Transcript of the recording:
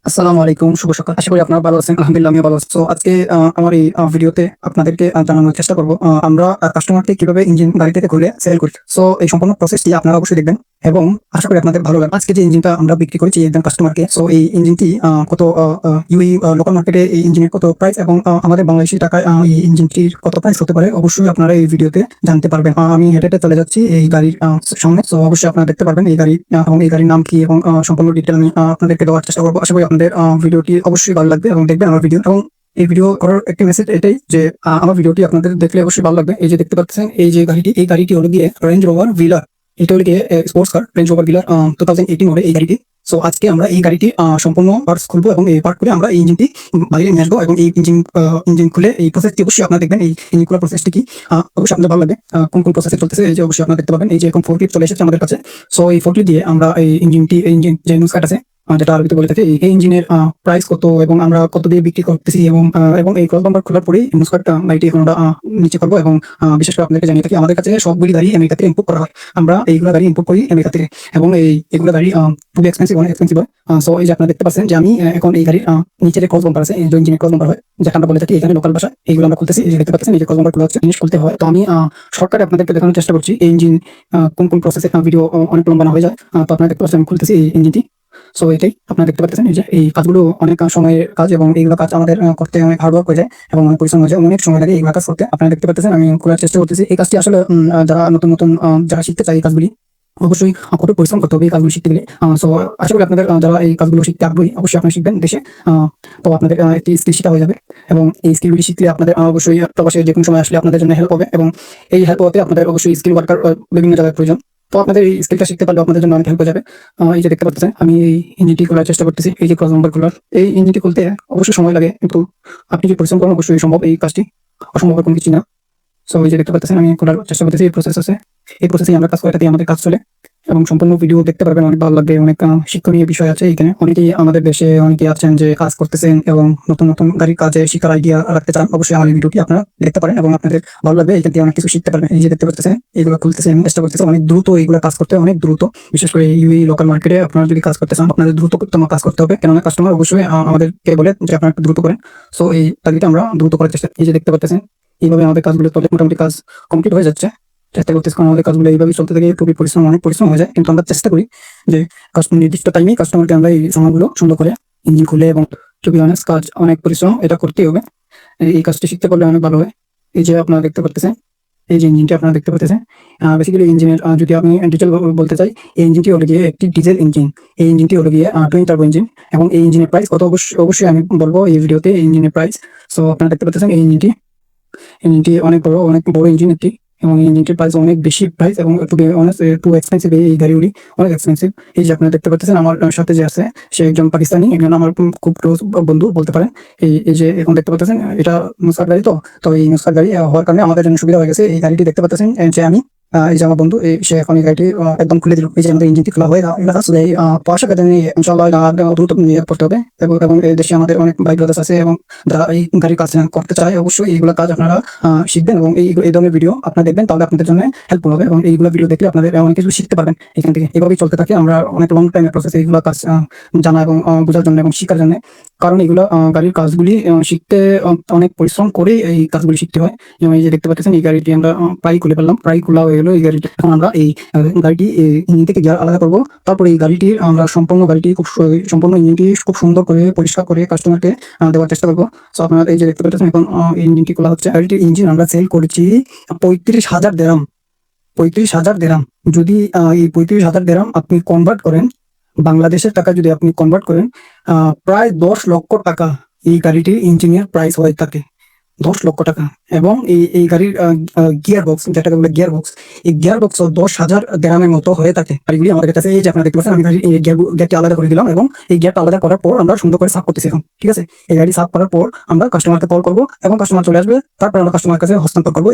আসসালামু আলাইকুম, শুভ সকাল। আশা করি আপনারা ভালো আছেন। আলহামদুলিল্লাহ আমিও ভালো আছি। তো আজকে আমার এই ভিডিওতে আপনাদেরকে জানানোর চেষ্টা করব আমরা কাস্টমারকে কিভাবে ইঞ্জিন গাড়ি থেকে খুলে সেল করি। সো এই সম্পূর্ণ প্রসেসটি আপনারা অবশ্যই দেখবেন এবং আশা করি আপনাদের ভালো লাগবে। আজকে যে ইঞ্জিনটা আমরা বিক্রি করেছি একজন কাস্টমারকে, সো এই ইঞ্জিনটি কত ইউই লোকাল মার্কেটে এই ইঞ্জিনের কত প্রাইস এবং আমাদের বাংলাদেশী টাকায় এই ইঞ্জিনটির কত প্রাইস হতে পারে অবশ্যই আপনারা এই ভিডিওতে জানতে পারবেন। আমি হেঁটে হেঁটে চলে যাচ্ছি এই গাড়ির সামনে। সো অবশ্যই আপনারা দেখতে পারবেন এই গাড়ি এবং এই গাড়ির নাম কি এবং সম্পূর্ণ ডিটেল আমি আপনাদেরকে দেওয়ার চেষ্টা করবো। আশা করি আপনাদের ভিডিওটি অবশ্যই ভালো লাগবে এবং দেখবেন আমার ভিডিও। এবং এই ভিডিও করার একটি মেসেজ এটাই যে আমার ভিডিওটি আপনাদের দেখলে অবশ্যই ভালো লাগবে। এই যে দেখতে পাচ্ছেন এই যে গাড়িটি, এই গাড়িটি হলো গিয়ে রেঞ্জ রোভার বিলার। এটা হলো গিয়ে sports car range rover বিলার 2018 model এই গাড়িটি। সো আজকে আমরা এই গাড়িটি সম্পূর্ণ পার্টস খুলবো এবং এই পার্ট করে আমরা এই ইঞ্জিনটি বাইরে নিয়ে আসবো এবং এই ইঞ্জিন খুলে এই প্রসেসটি অবশ্যই আপনারা দেখবেন। এই ইঞ্জিন খোলার প্রসেসটি কি অবশ্যই আপনাদের ভালো লাগবে। কোন কোন প্রসেসে চলতেছে এই যে অবশ্যই আপনারা দেখতে পাবেন। এই যে এখন ফোর্কলিফট চলে এসেছে আমাদের কাছে। সো এই ফোর্কলিফট দিয়ে আমরা এই ইঞ্জিন যে নিউজ কার্ড আছে যেটা আরবিতে বলে থাকে এই ইঞ্জিনের প্রাইস কত এবং আমরা কত দিয়ে বিক্রি করতেছি এবং এই ক্রস বাম্পার খোলার পরেই নিউজ কার্ডটা গাড়িটি এখন আমরা নিচে করবো এবং বিশেষ করে আপনাদেরকে জানিয়ে থাকি আমাদের কাছে সবগুলি গাড়ি আমেরিকা থেকে ইম্পোর্ট করা হয়। আমরা এইগুলো গাড়ি ইম্পোর্ট করি আমেরিকা থেকে এবং এইগুলো গাড়ি খুবই এক্সপেন্সিভ, অনেক এক্সপেন্সিভ হয়। সো এই যে আপনারা দেখতে পাচ্ছেন যে আমি এখন এই গাড়ির নিচে যে ক্রস বাম্পার আছে, এই যে ইঞ্জিনের ক্রস বাম্পার হয় যেটা আমরা বলে থাকি এখানে লোকাল ভাষা, এইগুলো আমরা খুলতেছি। এই যে দেখতে পাচ্ছেন এই যে ক্রস বাম্পার খোলা হচ্ছে, জিনিস খুলতে হয়। তো আমি শর্টকাটে আপনাদেরকে দেখানোর চেষ্টা করছি এই ইঞ্জিন কোন কোন প্রসেসে ভিডিও অনেক লম্বা না হয়ে যায়। তো আপনারা দেখতে পাচ্ছেন আমি খুলতেছি এই ইঞ্জিনটি। সো এটাই আপনারা দেখতে পাচ্ছেন এই যে এই কাজগুলো অনেক সময়ের কাজ এবং এইগুলো কাজ আমাদের করতে অনেক হার্ডওয়ার্ক হয়ে যায় এবং অনেক পরিশ্রম হয়ে যায়, অনেক সময় লাগে এইগুলো কাজ করতে। আপনারা দেখতে পাচ্ছেন আমি করার চেষ্টা করতেছি। এই কাজটি আসলে যারা নতুন নতুন যারা শিখতে চায় এই কাজগুলি অবশ্যই কঠোর পরিশ্রম করতে হবে এই কাজগুলো শিখতে গেলে। সো আশা করি আপনাদের যারা এই কাজগুলো শিখতে আগ্রহী অবশ্যই আপনারা শিখবেন দেশে। তো আপনাদের একটি স্কিল শিখা হয়ে যাবে এবং এই স্কিলগুলি শিখলে আপনাদের অবশ্যই প্রবাসে যে কোনো সময় আসলে আপনাদের জন্য হেল্প হবে এবং এই হেল্প হতে আপনাদের অবশ্যই স্কিল ওয়ার্কার বিভিন্ন জায়গায় প্রয়োজন। তো আপনাদের এই স্কিলটা শিখতে পারলে আপনাদের জন্য অনেক হেল্প হয়ে যাবে। এই যে দেখতে পাচ্ছেন আমি এই ইঞ্জিনটি খোলার চেষ্টা করতেছি। এই যে ক্রস নাম্বার খোলার এই ইঞ্জিনটি খুলতে অবশ্যই সময় লাগে, কিন্তু আপনি যদি পরিশ্রম করেন অবশ্যই সম্ভব। এই কাজটি অসম্ভব কোনো কিছু না। সো এই যে দেখতে পাচ্ছেন আমি খোলার চেষ্টা করতেছি। এই প্রসেস আছে, এই প্রসেসে আমরা কাজ করে থাকি, আমাদের কাজ চলে এবং সম্পূর্ণ ভিডিও দেখতে পারবেন। অনেক ভালো লাগবে, অনেক শিক্ষণীয় বিষয় আছে এখানে। অনেকেই আমাদের দেশে অনেকেই আছেন যে কাজ করতেছেন এবং নতুন নতুন গাড়ির কাজে শিখার আইডিয়া রাখতে চান, অবশ্যই আমার এই ভিডিওটি আপনারা দেখতে পারেন এবং আপনাদের ভালো লাগবে। এখান থেকে অনেক কিছু শিখতে পারবেন। এই যে দেখতে পাচ্ছেন এইগুলো খুলতেছে, আমি চেষ্টা করতেছি অনেক দ্রুত এইগুলো কাজ করতে, অনেক দ্রুত। বিশেষ করে ইউই লোকাল মার্কেটে আপনারা যদি কাজ করতে চান আপনাদের দ্রুততম কাজ করতে হবে, কেননা কাস্টমার অবশ্যই আমাদেরকে বলে যে আপনারা একটু দ্রুত করেন। সো এই তাগিদে আমরা দ্রুত করার চেষ্টা। এই যে দেখতে পাচ্ছেন এইভাবে আমাদের কাজগুলো চলে, মোটামুটি কাজ কমপ্লিট হয়ে যাচ্ছে। চেষ্টা করতেছি কারণ আমাদের কাজগুলো এইভাবেই চলতে থাকে, খুবই পরিশ্রম, অনেক পরিশ্রম হয়ে যায়, কিন্তু আমরা চেষ্টা করি যে নির্দিষ্ট টাইমেই কাস্টমারকে আমরা এই সামানগুলো সুন্দর করে ইঞ্জিন খুলে এবং টু বি অনেস্ট কাজ অনেক পরিশ্রম, এটা করতেই হবে। এই কাজটি শিখতে পারলে অনেক ভালো হয়। এই যে আপনারা দেখতে পারতেছেন এই যে ইঞ্জিনটি আপনারা দেখতে পাচ্ছেন, বেসিক্যালি ইঞ্জিনের যদি আমি ডিটেল বলতে চাই, এই ইঞ্জিনটি হলো গিয়ে একটি ডিজেল ইঞ্জিন। এই ইঞ্জিনটি হলো গিয়ে টুইন টার্বো ইঞ্জিন এবং এই ইঞ্জিনের প্রাইস কত অবশ্যই আমি বলবো এই ভিডিওতে এই ইঞ্জিনের প্রাইস। সো আপনারা দেখতে পাচ্ছেন এই ইঞ্জিনটি অনেক বড় ইঞ্জিন একটি এবং এই ইঞ্জিনটির প্রাইস অনেক বেশি প্রাইস এবং টু এক্সপেন্সিভ। এই গাড়িগুলি অনেক এক্সপেন্সিভ। এই যে আপনারা দেখতে পাচ্ছেন আমার সাথে যে আছে সে একজন পাকিস্তানি, একজন আমার খুব ক্লোজ বন্ধু বলতে পারেন। এই যে এখন দেখতে পাচ্ছেন এটা নুসরাত গাড়ি। তো এই নুসরাত গাড়ি হওয়ার কারণে আমাদের জন্য সুবিধা হয়ে গেছে। এই গাড়িটি দেখতে পাচ্ছেন যে আমি এই যে আমার বন্ধু সে এখন এই গাড়িটি একদম খুলে দিল। এই যে আমাদের ইঞ্জিনটি খোলা হয়ে গেছে। তো আশা করি ইনশাআল্লাহ দ্রুত করতে হবে এবং এই দেশে আমাদের অনেক ভাই ব্রাদার্স আছে এবং যারা এই গাড়ির কাজ করতে চায় অবশ্যই এইগুলো কাজ আপনারা শিখবেন এবং এই ধরনের ভিডিও আপনারা দেখবেন, তাহলে আপনাদের জন্য হেল্পফুল হবে এবং এইগুলো ভিডিও দেখলে আপনাদের অনেক কিছু শিখতে পারবেন এখান থেকে। এইভাবেই চলতে থাকে, আমরা অনেক লং টাইমের প্রসেস এইগুলো কাজ জানা এবং বোঝার জন্য এবং শিখার জন্য। কারণ এগুলো গাড়ির কাজগুলি শিখতে অনেক পরিশ্রম করে এই কাজগুলি শিখতে হয়। যেমন এই যে দেখতে পাচ্ছেন এই গাড়িটি আমরা প্রায় খুলে ফেললাম, প্রায় খোলা হয়ে গেলো এই গাড়িটি। এখন আমরা এই গাড়িটি ইঞ্জিন থেকে গিয়ার আলাদা করবো, তারপরে এই গাড়িটির আমরা সম্পূর্ণ ইঞ্জিনটি খুব সুন্দর করে পরিষ্কার করে কাস্টমারকে দেওয়ার চেষ্টা করবো। সো আপনারা এই যে দেখতে পাচ্ছেন এখন ইঞ্জিনটি খোলা হচ্ছে। গাড়িটির ইঞ্জিন আমরা সেল করেছি 35,000 দেরাম। 35,000 দেরাম। যদি এই 35,000 দেরাম আপনি কনভার্ট করেন বাংলাদেশের টাকা, যদি আপনি কনভার্ট করেন প্রায় 10 লক্ষ টাকা এই গাড়িটির ইঞ্জিনিয়ার প্রাইস হয়ে থাকে, 10 লক্ষ টাকা। এবং এই গাড়ির গিয়ার বক্স, যেটাকে বলে গিয়ার বক্স, এই গিয়ার বক্স 10,000 দেরামের মতো হয়ে থাকে গাড়িগুলি আমাদের কাছে। এই যে আপনারা দেখতে পাচ্ছেন আমি গিয়ারটি আলাদা করে দিলাম এবং এই গিয়ারটা আলাদা করার পর আমরা সুন্দর করে সাফ করতেছি এখন। ঠিক আছে, এই গাড়ি সাফ করার পর আমরা কাস্টমারকে কল করবো এবং কাস্টমার চলে আসবে, তারপর আমরা কাস্টমার কাছে হস্তান্তর করবো।